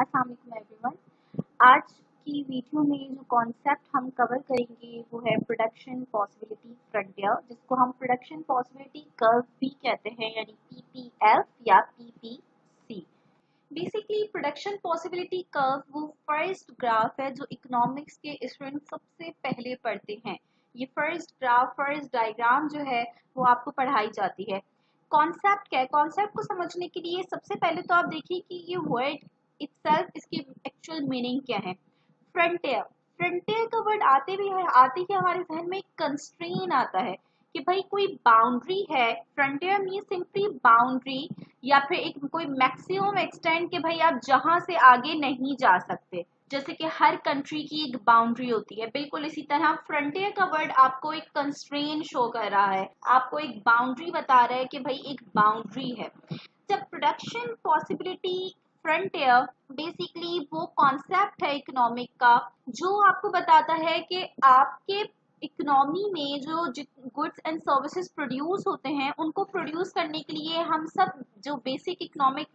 अस्सलाम वालेकुम एवरीवन। आज की वीडियो में जो कॉन्सेप्ट हम कवर करेंगे वो है प्रोडक्शन पॉसिबिलिटी फ्रंटियर, जिसको हम प्रोडक्शन पॉसिबिलिटी कर्व भी कहते हैं, यानी पीपीएफ या PPC. Basically production possibility curve वो फर्स्ट ग्राफ है जो इकोनॉमिक्स के स्टूडेंट सबसे पहले पढ़ते हैं। ये फर्स्ट ग्राफ, फर्स्ट डायग्राम जो है वो आपको पढ़ाई जाती है। कॉन्सेप्ट क्या है? कॉन्सेप्ट को समझने के लिए सबसे पहले तो आप देखिए कि ये वर्ड इटसेल्फ, इसकी एक्चुअल मीनिंग क्या है। फ्रंटियर, फ्रंटियर का वर्ड आते ही हमारे जहन में एक कंस्ट्रेन आता है कि भाई कोई बाउंड्री है। फ्रंटियर मीन सिंपली बाउंड्री या फिर एक कोई मैक्सिमम एक्सटेंड के भाई आप जहां से आगे नहीं जा सकते। जैसे कि हर कंट्री की एक बाउंड्री होती है, बिल्कुल इसी तरह फ्रंटियर का वर्ड आपको एक कंस्ट्रेन शो कर रहा है, आपको एक बाउंड्री बता रहा है कि भाई एक बाउंड्री है। जब प्रोडक्शन पॉसिबिलिटी फ्रंटियर बेसिकली वो कॉन्सेप्ट है इकोनॉमिक का जो आपको बताता है कि आपके इकोनॉमी में जो गुड्स एंड सर्विसेज प्रोड्यूस होते हैं उनको प्रोड्यूस करने के लिए हम सब जो बेसिक इकोनॉमिक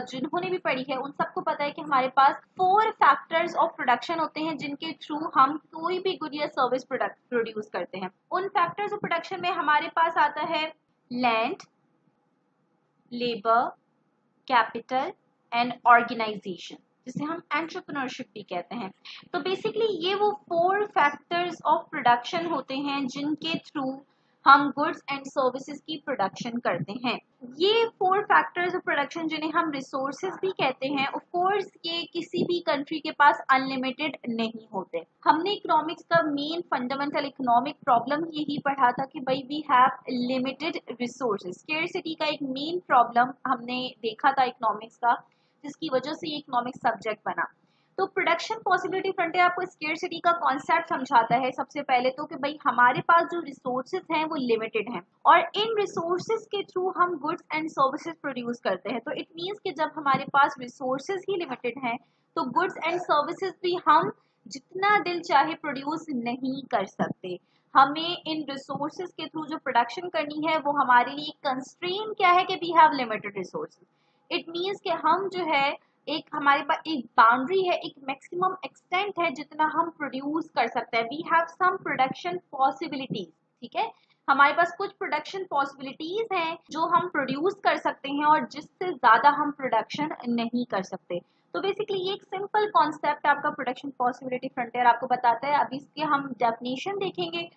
जिन्होंने भी पढ़ी है उन सबको पता है कि हमारे पास 4 फैक्टर्स ऑफ प्रोडक्शन होते हैं जिनके थ्रू हम कोई भी गुड या सर्विस प्रोडक्ट प्रोड्यूस करते हैं। उन फैक्टर्स ऑफ प्रोडक्शन में हमारे पास आता है land, labour, capital and organisation, जिसे हम एंटरप्रेन्योरशिप भी कहते हैं। तो बेसिकली ये वो 4 फैक्टर्स ऑफ प्रोडक्शन होते हैं जिनके थ्रू हम गुड्स एंड सर्विसेज की प्रोडक्शन करते हैं। ये 4 फैक्टर्स ऑफ प्रोडक्शन जिन्हें हम रिसोर्सेज भी कहते हैं, ऑफ कोर्स ये किसी भी कंट्री के पास अनलिमिटेड नहीं होते। हमने इकोनॉमिक्स का मेन फंडामेंटल इकोनॉमिक प्रॉब्लम यही पढ़ा था कि भाई we have limited resources. Scarcity का एक मेन प्रॉब्लम हमने देखा था इकोनॉमिक्स का, जिसकी वजह से ये इकोनॉमिक सब्जेक्ट बना। तो प्रोडक्शन पॉसिबिलिटी फ्रंटियर आपको स्केर्सिटी का कॉन्सेप्ट समझाता है सबसे पहले तो कि भाई हमारे पास जो रिसोर्सेज हैं वो लिमिटेड हैं और इन रिसोर्सेज के थ्रू हम गुड्स एंड सर्विसेज प्रोड्यूस करते हैं। तो इट मीन्स कि जब हमारे पास रिसोर्सेज ही लिमिटेड हैं तो गुड्स एंड सर्विसेज भी हम जितना दिल चाहे प्रोड्यूस नहीं कर सकते। हमें इन रिसोर्सेज के थ्रू जो प्रोडक्शन करनी है वो हमारे लिए कंस्ट्रेन क्या है कि we have limited resources. It means कि हम जो है एक हमारे पास एक बाउंड्री है, एक मैक्सिमम एक्सटेंट है जितना हम प्रोड्यूस कर सकते हैं। We have some production possibilities, ठीक है, हमारे पास कुछ प्रोडक्शन पॉसिबिलिटीज हैं जो हम प्रोड्यूस कर सकते हैं और जिससे ज्यादा हम प्रोडक्शन नहीं कर सकते। तो बेसिकली ये एक सिंपल कॉन्सेप्ट आपका प्रोडक्शन पॉसिबिलिटी फ्रंटियर आपको बताता है। अभी इसके हम डेफिनेशन देखेंगे